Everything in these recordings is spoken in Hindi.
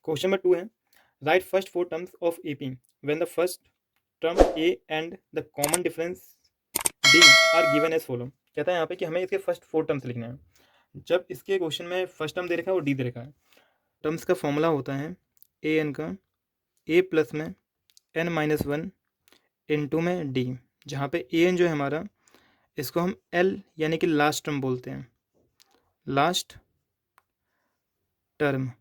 क्वेश्चन नंबर 2 है, write first four terms of AP when the first term a and the common difference d are given as follow. कहता है यहाँ पे कि हमें इसके फर्स्ट फोर टर्म्स लिखने हैं। जब इसके क्वेश्चन में फर्स्ट टर्म दे रखा है और डी दे रखा है, टर्म्स का फॉर्मूला होता है ए एन का ए प्लस में एन माइनस वन इंटू में डी, जहाँ पे ए एन जो है हमारा, इसको हम एल यानी कि लास्ट टर्म बोलते हैं। लास्ट टर्म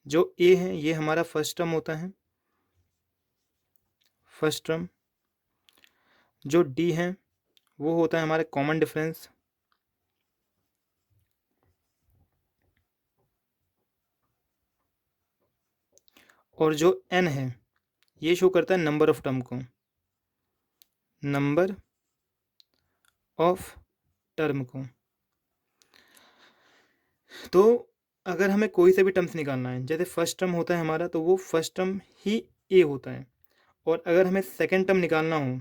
जो ए है ये हमारा फर्स्ट टर्म होता है, फर्स्ट टर्म। जो डी है वो होता है हमारा कॉमन डिफरेंस, और जो एन है ये शो करता है नंबर ऑफ टर्म को, नंबर ऑफ टर्म को। तो अगर हमें कोई से भी टर्म्स निकालना है, जैसे फर्स्ट टर्म होता है हमारा, तो वो फर्स्ट टर्म ही ए होता है। और अगर हमें सेकंड टर्म निकालना हो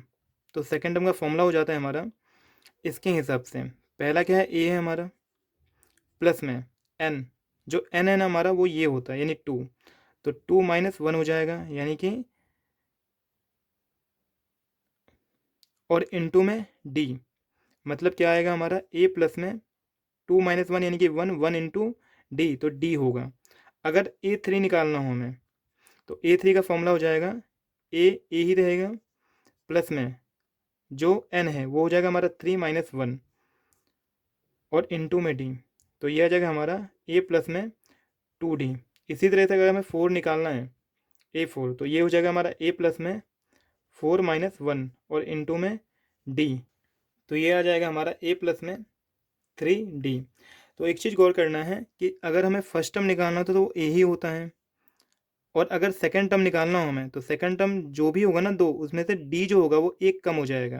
तो सेकंड टर्म का फॉर्मूला हो जाता है हमारा इसके हिसाब से। पहला क्या है, ए है हमारा, प्लस में एन, जो एन है ना हमारा वो ये होता है यानी टू, तो टू माइनस वन हो जाएगा यानी कि, और इनटू में डी, मतलब क्या आएगा हमारा ए प्लस में टू माइनस वन यानी कि वन, वन इंटू डी, तो डी होगा। अगर ए थ्री निकालना हो हमें तो ए थ्री का फॉर्मूला हो जाएगा ए ही रहेगा, प्लस में जो एन है वो हो जाएगा हमारा थ्री माइनस वन, और इनटू में डी, तो ये आ जाएगा हमारा ए प्लस में टू डी। इसी तरह से अगर हमें फोर निकालना है, ए फोर, तो ये हो जाएगा हमारा ए प्लस में फोर माइनस वन और इनटू में डी, तो ये आ जाएगा हमारा ए प्लस में थ्री डी। तो एक चीज़ गौर करना है कि अगर हमें फर्स्ट टर्म निकालना होता तो वो ए ही होता है, और अगर सेकंड टर्म निकालना हो हमें तो सेकंड टर्म जो भी होगा ना दो, उसमें से डी जो होगा वो एक कम हो जाएगा।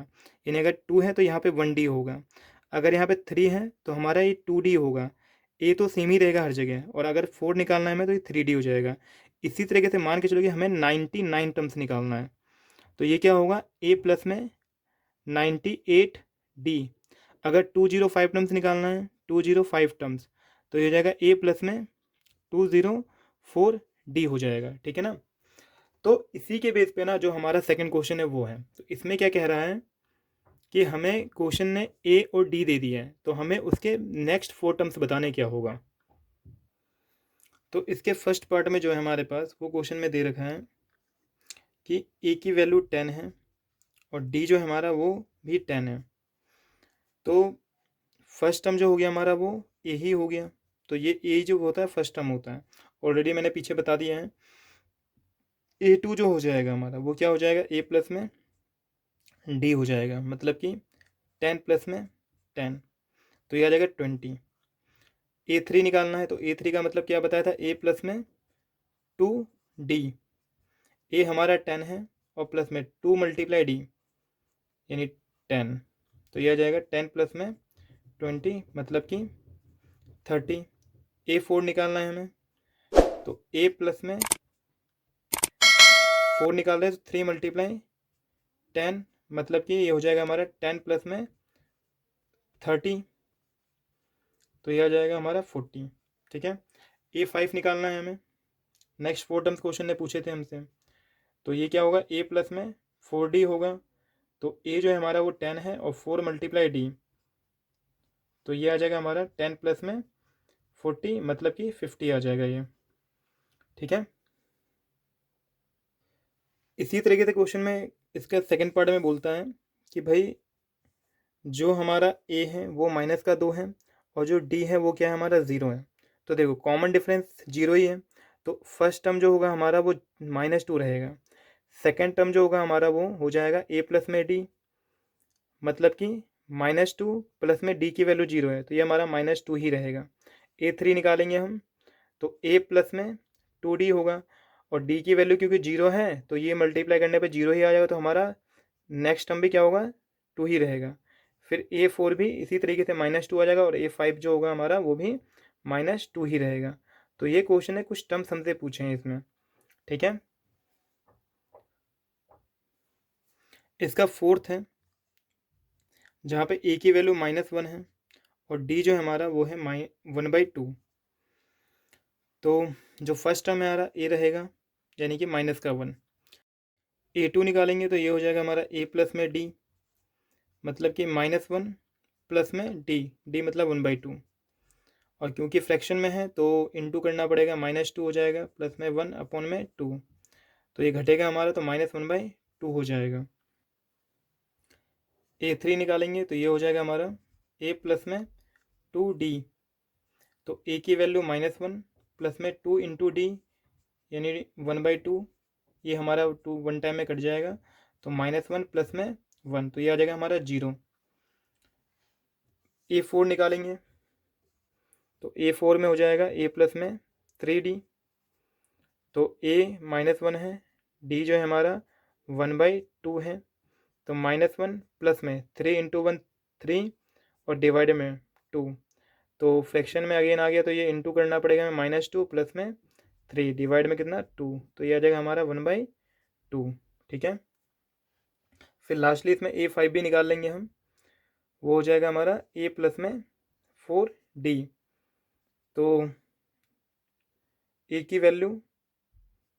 यानी अगर टू है तो यहाँ पे वन डी होगा, अगर यहाँ पे थ्री है तो हमारा ये टू डी होगा। ए तो सेम ही रहेगा हर जगह, और अगर फोर निकालना है हमें तो ये थ्री डी हो जाएगा। इसी तरीके से मान के चलो कि हमें 99 टर्म्स निकालना है, तो ये क्या होगा, ए प्लस में 98 डी। अगर 205 टर्म्स निकालना है, 205 टर्म्स, तो ये हो जाएगा ए प्लस में 204 डी हो जाएगा। ठीक है ना। तो इसी के बेस पे ना जो हमारा सेकंड क्वेश्चन है वो है, तो इसमें क्या कह रहा है कि हमें क्वेश्चन ने ए और डी दे दिया है, तो हमें उसके नेक्स्ट फोर टर्म्स बताने क्या होगा। तो इसके फर्स्ट पार्ट में जो है हमारे पास वो क्वेश्चन में दे रखा है कि ए की वैल्यू 10 है और डी जो है हमारा वो भी 10 है। तो फर्स्ट टर्म जो हो गया हमारा वो ए ही हो गया, तो ये ए जो होता है फर्स्ट टर्म होता है, ऑलरेडी मैंने पीछे बता दिया है। ए टू जो हो जाएगा हमारा वो क्या हो जाएगा, ए प्लस में डी हो जाएगा, मतलब कि 10 प्लस में 10, तो ये आ जाएगा 20। ए थ्री निकालना है तो ए थ्री का मतलब क्या बताया था, ए प्लस में टू डी, ए हमारा 10 है और प्लस में टू मल्टीप्लाई डी यानी 10, तो ये आ जाएगा 10 प्लस में 20 मतलब कि 30। ए फोर निकालना है हमें, तो ए प्लस में फोर निकाल रहे हैं तो थ्री मल्टीप्लाई 10, मतलब कि ये हो जाएगा हमारा 10 प्लस में 30, तो ये आ जाएगा हमारा 40। ठीक है। ए फाइव निकालना है हमें, नेक्स्ट फोर टर्म्स क्वेश्चन ने पूछे थे हमसे, तो ये क्या होगा, ए प्लस में फोर डी होगा, तो ए जो है हमारा वो 10 है और फोर मल्टीप्लाई डी, तो ये आ जाएगा हमारा 10 प्लस में 40 मतलब कि 50 आ जाएगा ये। ठीक है। इसी तरीके से क्वेश्चन में इसका सेकंड पार्ट में बोलता है कि भाई जो हमारा ए है वो माइनस का दो है और जो डी है वो क्या है हमारा ज़ीरो है। तो देखो कॉमन डिफरेंस जीरो ही है, तो फर्स्ट टर्म जो होगा हमारा वो माइनस टू रहेगा, सेकेंड टर्म जो होगा हमारा वो हो जाएगा ए प्लस में डी, मतलब कि माइनस टू प्लस में डी की वैल्यू जीरो है तो ये हमारा माइनस टू ही रहेगा। ए थ्री निकालेंगे हम तो ए प्लस में टू डी होगा, और डी की वैल्यू क्योंकि जीरो है तो ये मल्टीप्लाई करने पे जीरो ही आ जाएगा, तो हमारा नेक्स्ट टर्म भी क्या होगा, टू ही रहेगा। फिर ए फोर भी इसी तरीके से माइनस टू आ जाएगा, और ए फाइव जो होगा हमारा वो भी माइनस टू ही रहेगा। तो ये क्वेश्चन है, कुछ टर्म्स हमसे पूछे हैं इसमें। ठीक है। इसका फोर्थ है जहाँ पे ए की वैल्यू माइनस वन है और डी जो है हमारा वो है वन बाई टू। तो जो फर्स्ट टर्म हमारा ए रहेगा यानी कि माइनस का 1, A2 निकालेंगे तो ये हो जाएगा हमारा a प्लस में d, मतलब कि -1 प्लस में d मतलब 1/2, और क्योंकि फ्रैक्शन में है तो इनटू करना पड़ेगा, -2 हो जाएगा प्लस में 1 अपॉन में 2, तो ये घटेगा हमारा तो -1/2 हो जाएगा। A3 निकालेंगे तो ये हो जाएगा हमारा a प्लस में 2d, तो a की वैल्यू -1 प्लस में 2 इंटू डी यानी 1/2, ये हमारा 2 वन टाइम में कट जाएगा, तो -1 प्लस में 1, तो ये आ जाएगा हमारा 0। A4 निकालेंगे तो A4 में हो जाएगा a प्लस में 3d, तो a -1 है, d जो है हमारा 1/2 है, तो -1 प्लस में 3 इंटू 1 3 और डिवाइड में 2, तो फ्रैक्शन में अगेन आ गया तो ये इंटू करना पड़ेगा हमें, -2 प्लस में 3 डिवाइड में कितना 2, तो ये आ जाएगा हमारा 1/2। ठीक है, फिर लास्टली इसमें A5 भी निकाल लेंगे हम, वो हो जाएगा हमारा a प्लस में 4d, तो a की वैल्यू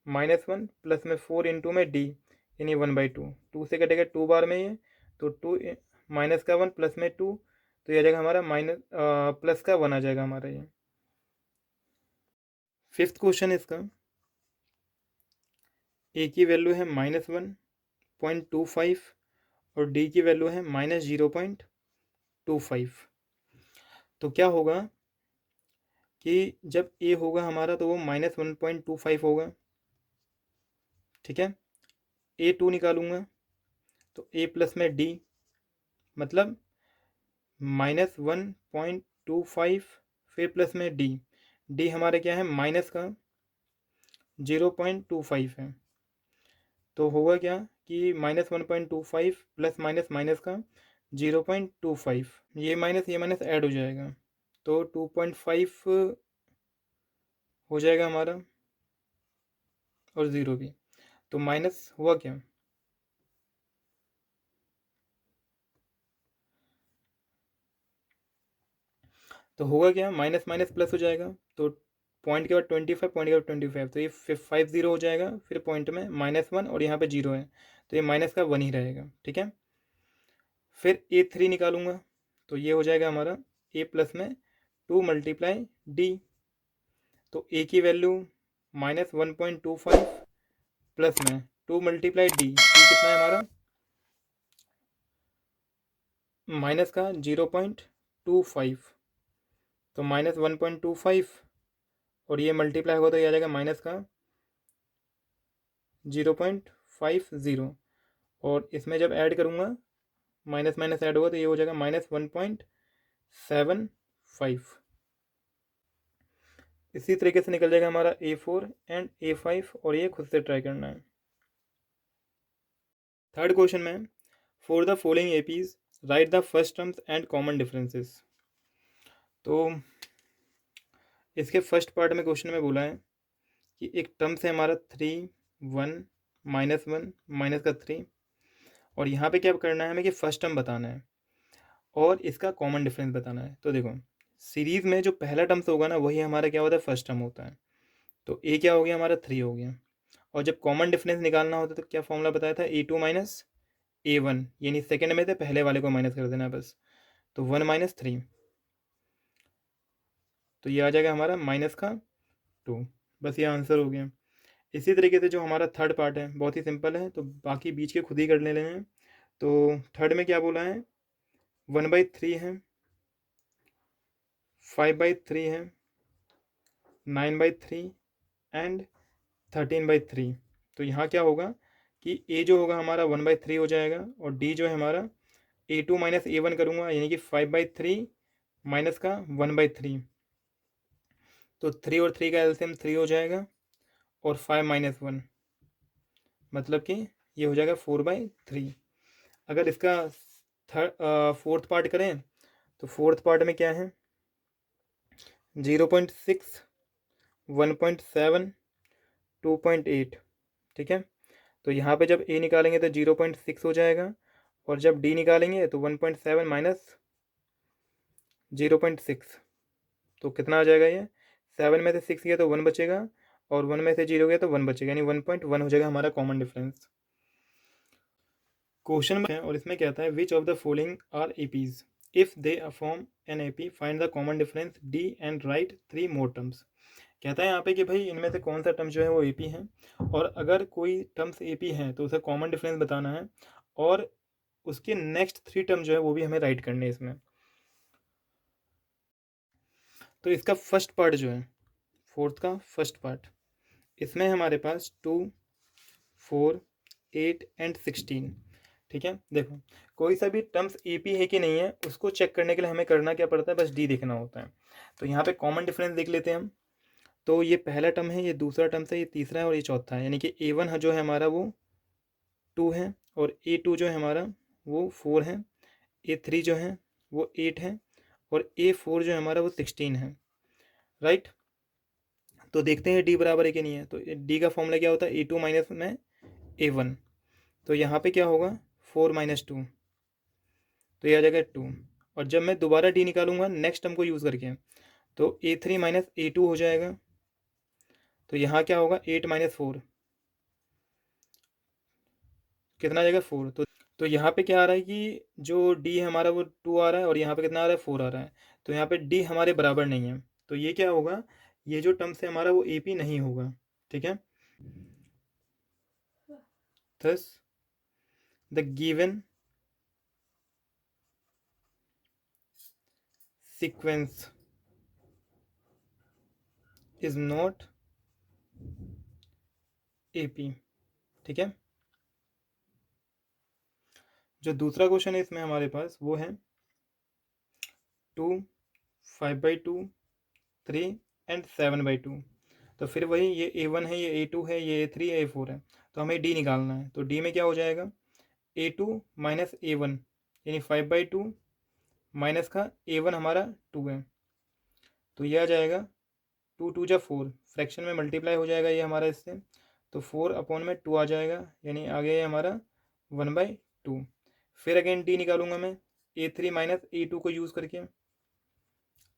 -1 प्लस में 4 इंटू में d यानी 1/2, 2 से कटेगा 2 बार में ये, तो 2 माइनस का 1 प्लस में 2, तो ये आ जाएगा हमारा प्लस का 1 आ जाएगा हमारा ये। फिफ्थ क्वेश्चन इसका, a की वैल्यू है -1.25 और d की वैल्यू है -0.25, तो क्या होगा कि जब a होगा हमारा तो वो -1.25 होगा। ठीक है, A2 निकालूंगा तो a प्लस में d मतलब -1.25 फिर प्लस में d हमारे क्या है माइनस का 0.25 है, तो होगा क्या कि -1.25 प्लस माइनस माइनस का 0.25, ये माइनस ऐड हो जाएगा, तो 2.5 हो जाएगा हमारा और 0 भी, तो माइनस हुआ क्या, तो होगा क्या माइनस माइनस प्लस हो जाएगा, तो पॉइंट के बाद 25, पॉइंट के बाद 25, तो ये 50 हो जाएगा, फिर पॉइंट में -1 और यहाँ पे 0 है, तो ये माइनस का 1 ही रहेगा। ठीक है, फिर A3 निकालूंगा तो ये हो जाएगा हमारा a प्लस में 2 मल्टीप्लाई d, तो a की वैल्यू -1.25 प्लस में 2 मल्टीप्लाई d कितना है हमारा माइनस का 0.25, तो -1.25 और ये मल्टीप्लाई होगा तो ये आ जाएगा माइनस का 0.50, और इसमें जब ऐड करूँगा माइनस माइनस ऐड होगा तो ये हो जाएगा -1.75। इसी तरीके से निकल जाएगा हमारा A4 एंड A5, और ये खुद से ट्राई करना है। थर्ड क्वेश्चन में, for the following APs right the first terms and common differences, तो इसके फर्स्ट पार्ट में क्वेश्चन में बोला है कि एक टर्म से हमारा 3 1 -1 माइनस का 3, और यहाँ पे क्या करना है हमें कि फर्स्ट टर्म बताना है और इसका कॉमन डिफरेंस बताना है। तो देखो सीरीज़ में जो पहला टर्म्स होगा ना वही हमारा क्या होता है फर्स्ट टर्म होता है, तो ए क्या हो गया हमारा 3 हो गया, और जब कॉमन डिफरेंस निकालना होता है तो क्या फॉर्मूला बताया था A2 माइनस A1, यानी सेकेंड में थे पहले वाले को माइनस कर देना बस, तो 1 - 3, तो ये आ जाएगा हमारा -2, बस ये आंसर हो गया। इसी तरीके से जो हमारा थर्ड पार्ट है बहुत ही सिंपल है, तो बाकी बीच के खुद ही कर लेने हैं। तो थर्ड में क्या बोला है 1/3 है, 5/3 है, 9/3 एंड 13/3, तो यहाँ क्या होगा कि a जो होगा हमारा 1/3 हो जाएगा, और d जो है हमारा A2 माइनस A1 करूँगा यानी कि 5/3 माइनस का 1/3, तो 3 और 3 का एलसीएम 3 हो जाएगा, और 5 - 1 मतलब कि ये हो जाएगा 4/3। अगर इसका फोर्थ पार्ट करें तो फोर्थ पार्ट में क्या है 0.6 1.7 2.8। ठीक है, तो यहाँ पे जब a निकालेंगे तो 0.6 हो जाएगा, और जब d निकालेंगे तो 1.7 माइनस 0.6, तो कितना आ जाएगा ये 7 में से 6 गया तो 1 बचेगा, और 1 में से 0 गया तो 1 बचेगा, यानी 1.1 हो जाएगा हमारा कॉमन डिफरेंस। क्वेश्चन में है और इसमें क्या आता है, which of the following are APs, if they form an AP find the common difference d and write 3 more terms. कहता है यहाँ पे कि भाई इनमें से कौन सा टर्म जो है वो एपी है, और अगर कोई टर्म्स एपी है तो उसे कॉमन डिफरेंस बताना है, और उसके नेक्स्ट 3 टर्म जो है वो भी हमें राइट करने हैं इसमें। तो इसका फर्स्ट पार्ट जो है, फोर्थ का फर्स्ट पार्ट, इसमें हमारे पास 2, 4, 8 एंड 16। ठीक है, देखो कोई सा भी टर्म्स एपी है कि नहीं है उसको चेक करने के लिए हमें करना क्या पड़ता है, बस डी देखना होता है। तो यहाँ पे कॉमन डिफरेंस देख लेते हैं हम। तो ये पहला टर्म है, ये दूसरा टर्म है, ये तीसरा है और ये चौथा है, यानी कि A1 जो है हमारा वो 2 है, और A2 जो है हमारा वो 4 है, A3 जो है वो 8 है, और A4 जो है हमारा वो 16 है। राइट, तो देखते हैं डी बराबर है कि नहीं है। तो डी का फॉर्मूला क्या होता है, A2 माइनस में A1। तो यहाँ पे क्या होगा, 4 माइनस 2, तो ये आ जाएगा 2। और जब मैं दोबारा डी निकालूंगा नेक्स्ट टर्म को यूज़ करके, तो A3 माइनस A2 हो जाएगा। तो यहाँ क्या होगा, 8 माइनस 4 कितना आ जाएगा, 4। तो यहाँ पे क्या आ रहा है कि जो डी है हमारा वो 2 आ रहा है, और यहाँ पे कितना आ रहा है, 4 आ रहा है। तो यहाँ पे डी हमारे बराबर नहीं है, तो ये क्या होगा, ये जो टर्म्स है हमारा वो एपी नहीं होगा। ठीक है, thus the given sequence is not AP. ठीक है, जो दूसरा क्वेश्चन है इसमें हमारे पास वो है 2, 5/2, 3 एंड 7/2। तो फिर वही, ये A1 है, ये A2 है, ये A3 है, A4 है, तो हमें डी निकालना है। तो डी में क्या हो जाएगा, A2 माइनस A1, यानी 5/2 माइनस का A1 हमारा 2 है, तो ये आ जाएगा 2 2 जा 4, फ्रैक्शन में मल्टीप्लाई हो जाएगा ये हमारा इससे, तो 4 अपॉन में 2 आ जाएगा, यानी आ गया ये हमारा 1/2। फिर अगेन डी निकालूंगा मैं A3 माइनस A2 को यूज़ करके,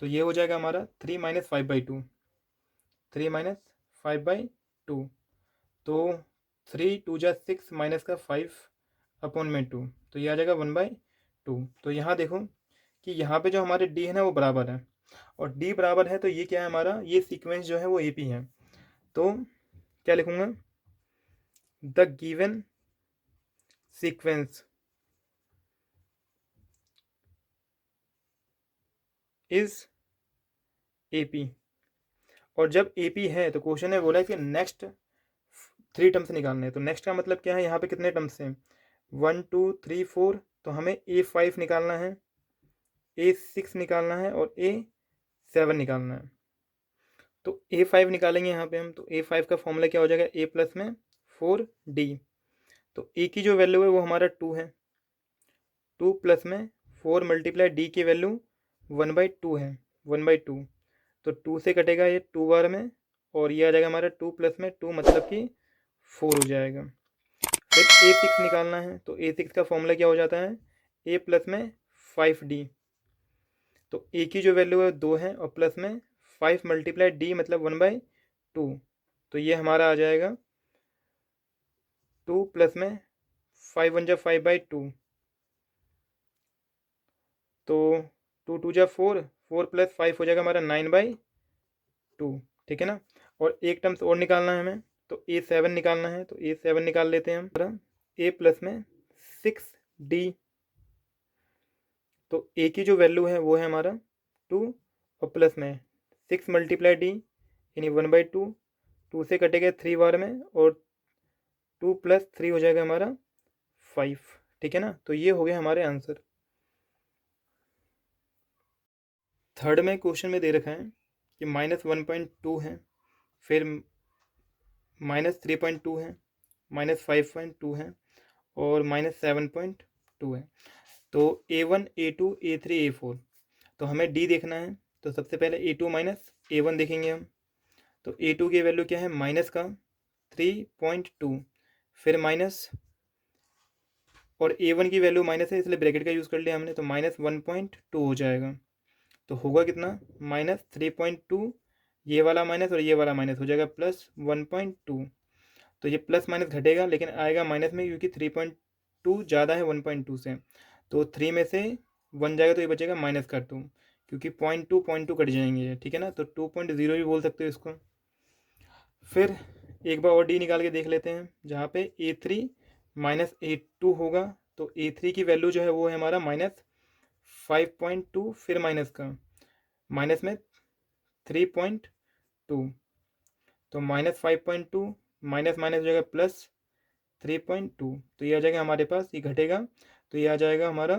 तो ये हो जाएगा हमारा 3 माइनस 5/2, 3 माइनस 5/2, तो 3 2 जा 6 माइनस का 5 अपॉन में 2, तो ये आ जाएगा 1/2। तो यहाँ देखो कि यहाँ पे जो हमारे डी है ना वो बराबर है, और डी बराबर है तो ये क्या है हमारा, ये सीक्वेंस जो है वो एपी है। तो क्या लिखूंगा, the given sequence is AP. और जब एपी है तो क्वेश्चन है बोला है कि नेक्स्ट 3 टर्म्स निकालने हैं। तो नेक्स्ट का मतलब क्या है, यहाँ पे कितने टर्म्स हैं, 1 2 3 4, तो हमें A5 निकालना है, A6 निकालना है, और A7 निकालना है। तो A5 निकालेंगे यहाँ पे हम, तो A5 का फॉर्मूला क्या हो जाएगा, A प्लस में 4D। तो A की जो वैल्यू है वो हमारा 2 है, 2 प्लस में 4 मल्टीप्लाई D की वैल्यू 1/2 है, 1/2। तो 2 से कटेगा ये 2 बार में, और ये आ जाएगा हमारा 2 प्लस में 2 मतलब कि 4 हो जाएगा। फिर A6 निकालना है, तो A6 का फॉर्मूला क्या हो जाता है, A प्लस में 5D। तो A की जो वैल्यू है 2 है, और प्लस में 5 मल्टीप्लाई D मतलब 1/2, तो ये हमारा आ जाएगा 2 प्लस में 5 1 जा 5/2, तो 2 2 जा 4, 4 प्लस 5 हो जाएगा हमारा 9/2। ठीक है ना, और एक टर्म्स और निकालना है हमें, तो A7 निकालना है, तो A7 निकाल लेते हैं हम। A प्लस में 6D, तो A की जो वैल्यू है वो है हमारा 2, और प्लस में 6 मल्टीप्लाई D यानी 1/2, 2 से कटेगा 3 बार में, और 2 प्लस 3 हो जाएगा हमारा 5। ठीक है ना, तो ये हो गया हमारे आंसर। थर्ड में क्वेश्चन में दे रखा है कि -1.2 है, फिर -3.2 है, -5.2 है, और -7.2 है। तो A1 A2 A3 A4, तो हमें डी देखना है। तो सबसे पहले A2 माइनस A1 देखेंगे हम। तो A2 की वैल्यू क्या है, माइनस का 3.2, फिर माइनस, और A1 की वैल्यू माइनस है इसलिए ब्रैकेट का यूज़ कर लिया हमने, तो -1.2 हो जाएगा। तो होगा कितना, -3.2, ये वाला माइनस और ये वाला माइनस हो जाएगा +1.2। तो ये प्लस माइनस घटेगा लेकिन आएगा माइनस में, क्योंकि 3.2 ज़्यादा है 1.2 से। तो 3 में से 1 जाएगा तो ये बचेगा -2, क्योंकि 0.2 कट जाएंगे ये, ठीक है ना। तो 2.0 भी बोल सकते हो इसको। फिर एक बार और डी निकाल के देख लेते हैं, जहाँ पे A3 -A2 होगा। तो A3 की वैल्यू जो है वो है हमारा -5.2, फिर माइनस का माइनस में 3.2। तो -5.2 माइनस माइनस हो जाएगा +3.2। तो ये आ जाएगा हमारे पास, ये घटेगा तो ये आ जाएगा हमारा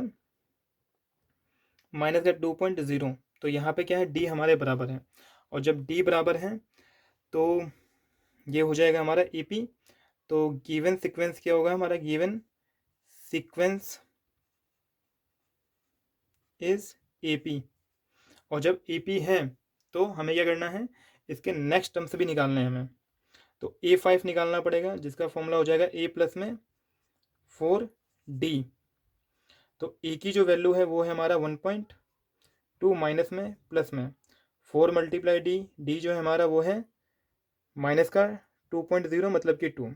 माइनस का 2.0। तो यहाँ पे क्या है, डी हमारे बराबर है, और जब डी बराबर है तो ये हो जाएगा हमारा AP। तो गिवन सीक्वेंस क्या होगा हमारा, गिवन सीक्वेंस इज AP। और जब AP है तो हमें क्या करना है, इसके नेक्स्ट टर्म्स भी निकालने हैं हमें। तो A5 निकालना पड़ेगा, जिसका फॉर्मूला हो जाएगा A प्लस में 4D। तो ए की जो वैल्यू है वो है हमारा 1.2 माइनस में प्लस में 4 मल्टीप्लाई डी। डी जो है हमारा वो है माइनस का 2.0 मतलब कि 2।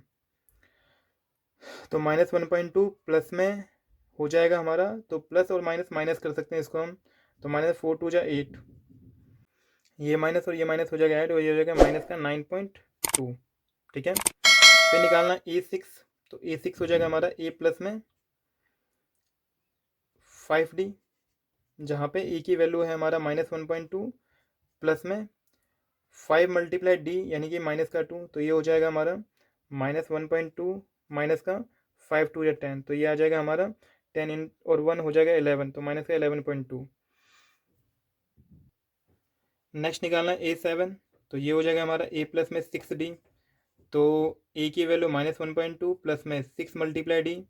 तो -1.2 प्लस में हो जाएगा हमारा, तो प्लस और माइनस माइनस कर सकते हैं इसको हम। तो -4×2 = 8, ये माइनस और ये माइनस हो जाएगा ऐड, और ये हो जाएगा माइनस का 9.2, ठीक है। फिर निकालना A6। तो A6 हो जाएगा हमारा A प्लस में 5D, जहाँ पे ए की वैल्यू है हमारा -1.2 प्लस में 5 मल्टीप्लाई डी यानी कि -2। तो ये हो जाएगा हमारा -1.2 माइनस का 5×2 = 10। तो ये आ जाएगा हमारा 10 इन और 1 हो जाएगा 11, तो माइनस का 11.2। नेक्स्ट निकालना A7। तो ये हो जाएगा हमारा A प्लस में 6D। तो ए की वैल्यू -1.2 प्लस में 6 मल्टीप्लाई डी,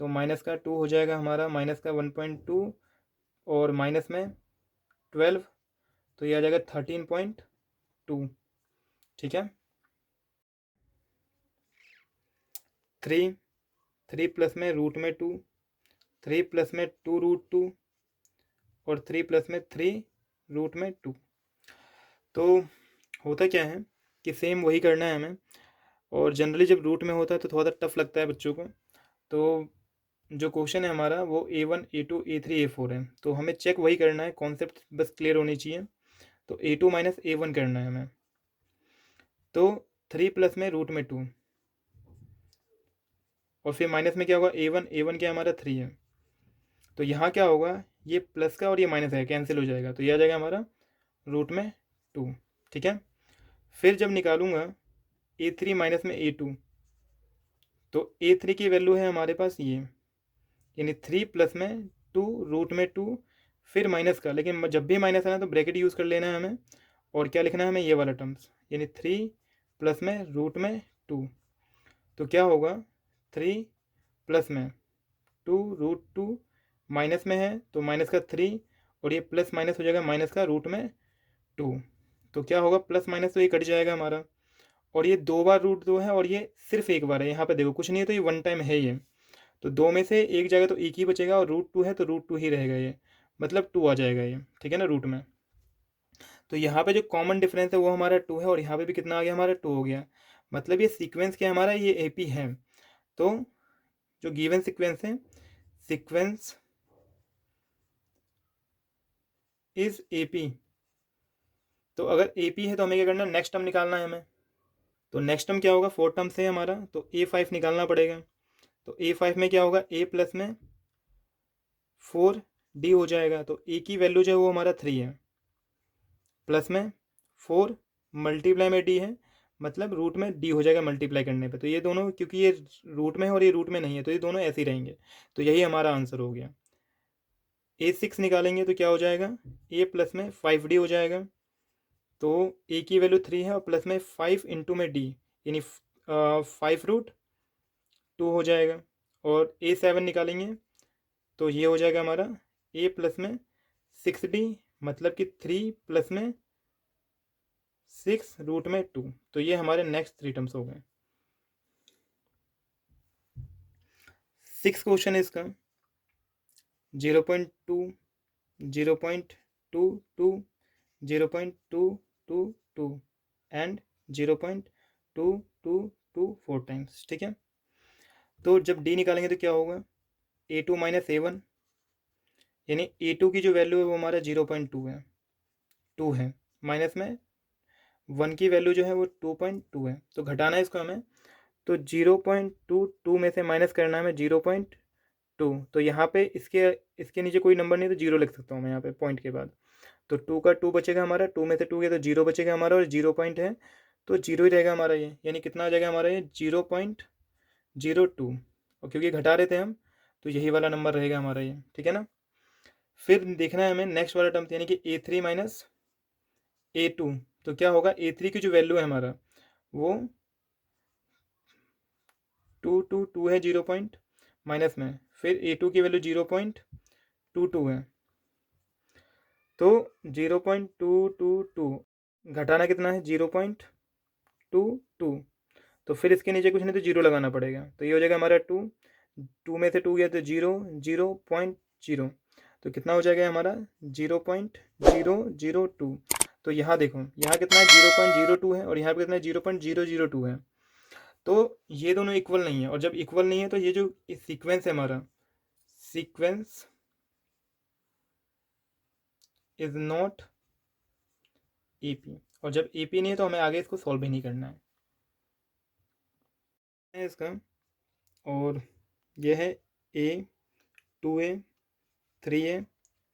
तो माइनस का 2 हो जाएगा हमारा माइनस का 1.2 और माइनस में 12। तो ये आ जाएगा 13.2, ठीक है। 3 प्लस में √2, 3 प्लस में 2√2 और 3 प्लस में 3√2। तो होता क्या है कि सेम वही करना है हमें, और जनरली जब रूट में होता है तो थोड़ा सा टफ लगता है बच्चों को। तो जो क्वेश्चन है हमारा वो A1 A2 A3 A4 है, तो हमें चेक वही करना है, कॉन्सेप्ट बस क्लियर होनी चाहिए। तो A2 माइनस A1 करना है हमें। तो 3 प्लस में √2, और फिर माइनस में क्या होगा A1, A1 क्या हमारा 3 है। तो यहाँ क्या होगा, ये प्लस का और ये माइनस है कैंसिल हो जाएगा, तो ये आ जाएगा हमारा √2, ठीक है। फिर जब निकालूंगा A3 माइनस में A2, तो A3 की वैल्यू है हमारे पास ये, यानी 3 प्लस में 2√2, फिर माइनस का, लेकिन जब भी माइनस आना तो ब्रैकेट यूज़ कर लेना है हमें। और क्या लिखना है हमें, ये वाला टर्म्स, यानी 3 प्लस में √2। तो क्या होगा, 3 प्लस में 2√2 माइनस में है तो माइनस का 3, और ये प्लस माइनस हो जाएगा माइनस का √2। तो क्या होगा, प्लस माइनस तो ये कट जाएगा हमारा, और ये 2 बार √2 है और ये सिर्फ एक बार है, यहाँ पे देखो कुछ नहीं है तो ये 1 टाइम है ये। तो 2 में से एक जाएगा तो एक ही बचेगा, और √2 है तो √2 ही रहेगा ये, मतलब 2 आ जाएगा ये, ठीक है ना, रूट में। तो यहाँ पे जो कॉमन डिफरेंस है वो हमारा 2 है, और यहाँ पे भी कितना आ गया हमारा 2 हो गया। मतलब ये सीक्वेंस क्या है हमारा, ये AP है। तो जो गिवन सीक्वेंस है, सीक्वेंस इज AP। तो अगर AP है तो हमें क्या करना है, नेक्स्ट टर्म निकालना है हमें। तो नेक्स्ट टर्म क्या होगा, 4 टर्म से है हमारा, तो A5 निकालना पड़ेगा। तो A5 में क्या होगा, A प्लस में 4D हो जाएगा। तो A की वैल्यू जो है वो हमारा 3 है, प्लस में 4 मल्टीप्लाई में D है, मतलब रूट में D हो जाएगा मल्टीप्लाई करने पे। तो ये दोनों, क्योंकि ये रूट में है और ये रूट में नहीं है, तो ये दोनों ऐसे ही रहेंगे। तो यही हमारा आंसर हो गया। A6 निकालेंगे तो क्या हो जाएगा, A प्लस में 5D हो जाएगा। तो A की वैल्यू 3 है और प्लस में 5 इंटू में D, यानी 5√2 हो जाएगा। और A7 निकालेंगे तो ये हो जाएगा हमारा A प्लस में 6D, मतलब कि 3 प्लस में 6√2। तो ये हमारे नेक्स्ट 3 टर्म्स हो गए। 6 क्वेश्चन है इसका, 0.2, 0.22, 0.2, 2 एंड 0.2224 टाइम्स। ठीक है, तो जब डी निकालेंगे तो क्या होगा, A2 माइनस A1, यानी A2 की जो वैल्यू है वो हमारा 0.2 है, 2 है, माइनस में 1 की वैल्यू जो है वो 2.2 है, तो घटाना है इसको हमें, तो 0.22 में से माइनस करना है हमें 0.2, तो यहाँ पे इसके इसके नीचे कोई नंबर नहीं तो जीरो लिख सकता हूँ मैं यहाँ पे पॉइंट के बाद, तो 2 का 2 बचेगा हमारा, 2 में से 2 गया तो 0 बचेगा हमारा, और 0 पॉइंट है तो 0 ही रहेगा हमारा ये, यानी कितना आ जाएगा हमारा ये 0.02, और क्योंकि घटा रहे थे हम तो यही वाला नंबर रहेगा हमारा ये। ठीक है ना, फिर देखना है हमें नेक्स्ट वाला टर्म, यानी कि A3 माइनस A2, तो क्या होगा, A3 की जो वैल्यू है हमारा वो 2 है, 0 पॉइंट माइनस में, फिर A2 की वैल्यू 0.22 है, तो 0.222 घटाना कितना है 0.22, तो फिर इसके नीचे कुछ नहीं तो जीरो लगाना पड़ेगा, तो ये हो जाएगा हमारा 2 में से 2 गया तो 0.0, तो कितना हो जाएगा हमारा 0.002, तो यहाँ देखो यहाँ कितना है 0.02 है, और यहाँ पे कितना है 0.002 है, तो ये दोनों इक्वल नहीं है, और जब इक्वल नहीं है तो ये जो सीक्वेंस है हमारा, सीक्वेंस इज नॉट AP, और जब AP नहीं है तो हमें आगे इसको सॉल्व भी नहीं करना है इसका, और ये है A, 2A, 3A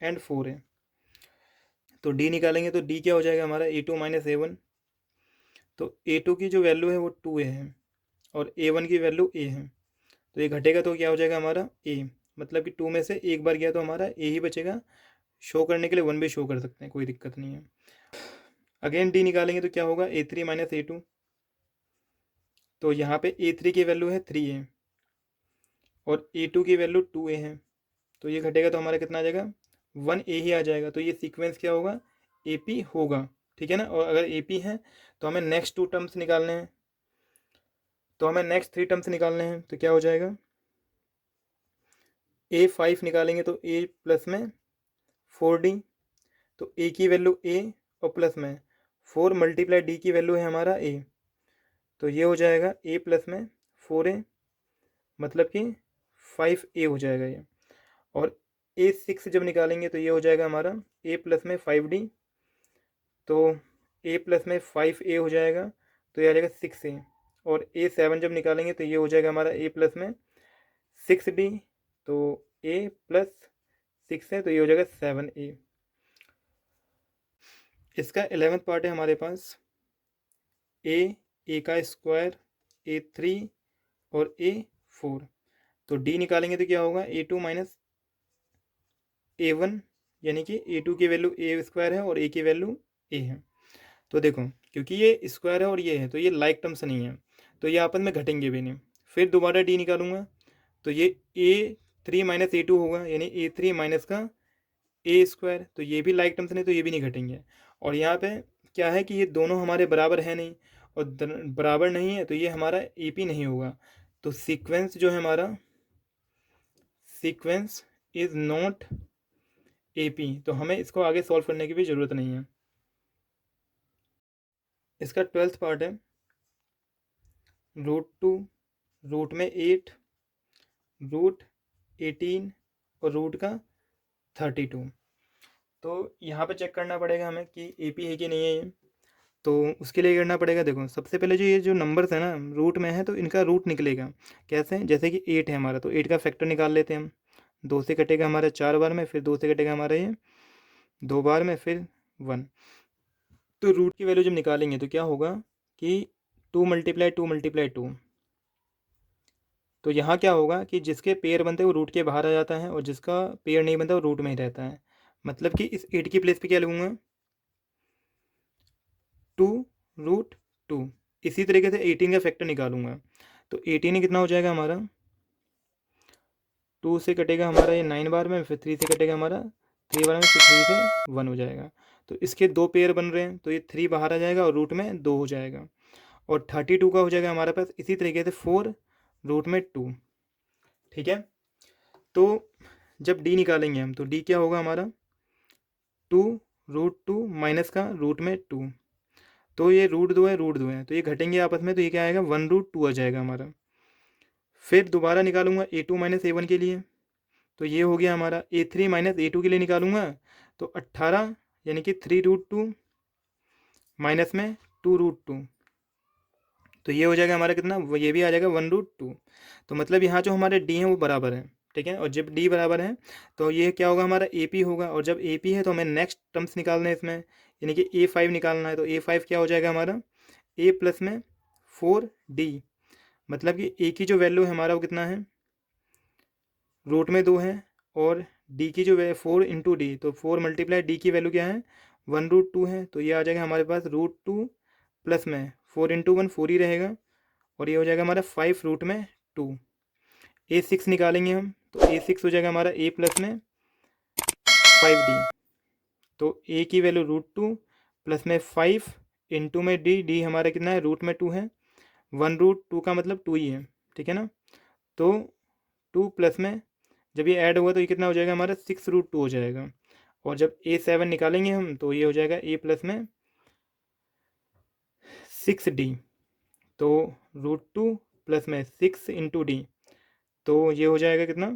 and 4A, तो D निकालेंगे तो D क्या हो जाएगा हमारा A2 माइनस A1, तो A2 की जो वैल्यू है वो 2A है, और A1 की वैल्यू A है, तो ये घटेगा तो क्या हो जाएगा हमारा A, मतलब कि 2 में से एक बार गया तो हमारा A ही बचेगा, शो करने के लिए 1 भी शो कर सकते हैं, कोई दिक्कत नहीं है। अगेन D निकालेंगे तो क्या होगा A3 माइनस A2, तो यहाँ पे A3 की वैल्यू है 3A, और A2 की वैल्यू 2A है, तो ये घटेगा तो हमारा कितना आ जाएगा 1A ही आ जाएगा, तो ये सीक्वेंस क्या होगा AP होगा। ठीक है ना, और अगर AP है तो हमें नेक्स्ट 2 टर्म्स निकालने हैं, तो हमें नेक्स्ट 3 टर्म्स निकालने हैं, तो क्या हो जाएगा A5 निकालेंगे तो A प्लस में 4D, तो A की वैल्यू A और प्लस में 4 मल्टीप्लाई D की वैल्यू है हमारा A, तो ये हो जाएगा A प्लस में 4A, मतलब कि 5A हो जाएगा ये, और A6 जब निकालेंगे तो ये हो जाएगा हमारा A प्लस में 5D, तो A प्लस में 5A हो जाएगा, तो ये आ जाएगा 6A, और A7 जब निकालेंगे तो ये हो जाएगा हमारा A प्लस में 6D, तो A प्लस 6 है तो ये हो जाएगा 7A। इसका 11th पार्ट है हमारे पास A का स्क्वायर, A3 और A4, तो D निकालेंगे तो क्या होगा A2 माइनस A1, यानी कि A2 की वैल्यू A स्क्वायर है और A की वैल्यू A है, तो देखो क्योंकि ये स्क्वायर है और ये है तो ये लाइक टर्म्स नहीं है, तो ये आपस में घटेंगे भी नहीं, फिर दोबारा D निकालूंगा तो ये A3 माइनस A2 होगा, यानी A3 माइनस का A स्क्वायर, तो ये भी लाइक टर्म्स नहीं तो ये भी नहीं घटेंगे, और यहाँ पे क्या है कि ये दोनों हमारे बराबर है नहीं, और बराबर नहीं है तो ये हमारा AP नहीं होगा, तो सीक्वेंस जो है हमारा सीक्वेंस इज नॉट AP, तो हमें इसको आगे सॉल्व करने की भी ज़रूरत नहीं है। इसका 12th पार्ट है √2, रूट में 8, √18 और रूट का 32, तो यहाँ पे चेक करना पड़ेगा हमें कि AP है कि नहीं है ये, तो उसके लिए करना पड़ेगा, देखो सबसे पहले जो ये जो नंबर्स है ना रूट में है तो इनका रूट निकलेगा कैसे, जैसे कि 8 है हमारा तो 8 का फैक्टर निकाल लेते हैं हम, 2 से कटेगा हमारा 4 बार में, फिर 2 से कटेगा हमारा ये 2 बार में, फिर 1, तो रूट की वैल्यू जब निकालेंगे तो क्या होगा कि 2 मल्टीप्लाई 2 मल्टीप्लाई 2, तो यहाँ क्या होगा कि जिसके पेयर बनते हैं वो रूट के बाहर आ जाता है, और जिसका पेयर नहीं बनता वो रूट में ही रहता है, मतलब कि इस 8 की प्लेस पे क्या लूँगा 2√2, इसी तरीके से 18 का फैक्टर निकालूंगा, तो 18 कितना हो जाएगा हमारा 2 से कटेगा हमारा ये 9 बार में, फिर 3 से कटेगा हमारा 3 बार में, फिर 3 से 1 हो जाएगा, तो इसके 2 पेयर बन रहे हैं तो ये 3 बाहर आ जाएगा और रूट में 2 हो जाएगा, और 32 का हो जाएगा हमारे पास इसी तरीके से 4√2। ठीक है, तो जब D निकालेंगे हम तो D क्या होगा हमारा 2√2 माइनस का रूट में 2, तो ये रूट 2 है, रूट 2 है, तो ये घटेंगे आपस में, तो ये क्या आएगा 1√2 आ जाएगा हमारा। फिर दोबारा निकालूंगा A2 माइनस A1 के लिए, तो ये हो गया हमारा। A3 माइनस A2 के लिए निकालूंगा तो 18 यानी कि 3√2 माइनस में 2√2, तो ये हो जाएगा हमारा कितना, वो ये भी आ जाएगा 1√2। तो मतलब यहाँ जो हमारे डी हैं वो बराबर है, ठीक है। और जब डी बराबर है तो ये क्या होगा, हमारा ए पी होगा। और जब ए पी है तो हमें नेक्स्ट टर्म्स निकालना है इसमें, यानी कि A5 निकालना है। तो A5 क्या हो जाएगा हमारा, ए प्लस में 4D, मतलब कि ए की जो वैल्यू है हमारा वो कितना है, रूट में 2 है, और डी की जो 4 × D, तो 4 मल्टीप्लाई डी की वैल्यू क्या है 1√2 है, तो ये आ जाएगा हमारे पास √2 प्लस में 4 × 1 4 ही रहेगा, और ये हो जाएगा हमारा 5√2। A6 निकालेंगे हम, तो A6 हो जाएगा हमारा A प्लस में 5D, तो A की वैल्यू √2 प्लस में 5 इंटू में डी हमारा कितना है, रूट में 2 है, 1√2 का मतलब 2 ही है, ठीक है ना। तो 2 प्लस में जब ये ऐड होगा तो ये कितना हो जाएगा हमारा 6√2 हो जाएगा। और जब A7 निकालेंगे हम तो ये हो जाएगा A प्लस में 6D, तो √2 प्लस में 6 इंटू डी, तो ये हो जाएगा कितना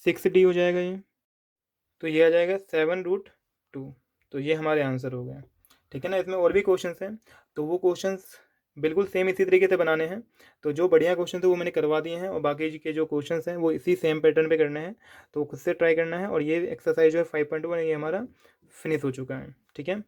6D हो जाएगा ये, तो ये आ जाएगा 7√2। तो ये हमारे आंसर हो गए, ठीक है ना। इसमें और भी क्वेश्चंस हैं, तो वो क्वेश्चंस बिल्कुल सेम इसी तरीके से बनाने हैं। तो जो बढ़िया क्वेश्चन थे वो मैंने करवा दिए हैं, और बाकी के जो क्वेश्चंस हैं वो इसी सेम पैटर्न पे करने हैं, तो खुद से ट्राई करना है। और ये एक्सरसाइज जो है 5.1 ये हमारा फिनिश हो चुका है, ठीक है।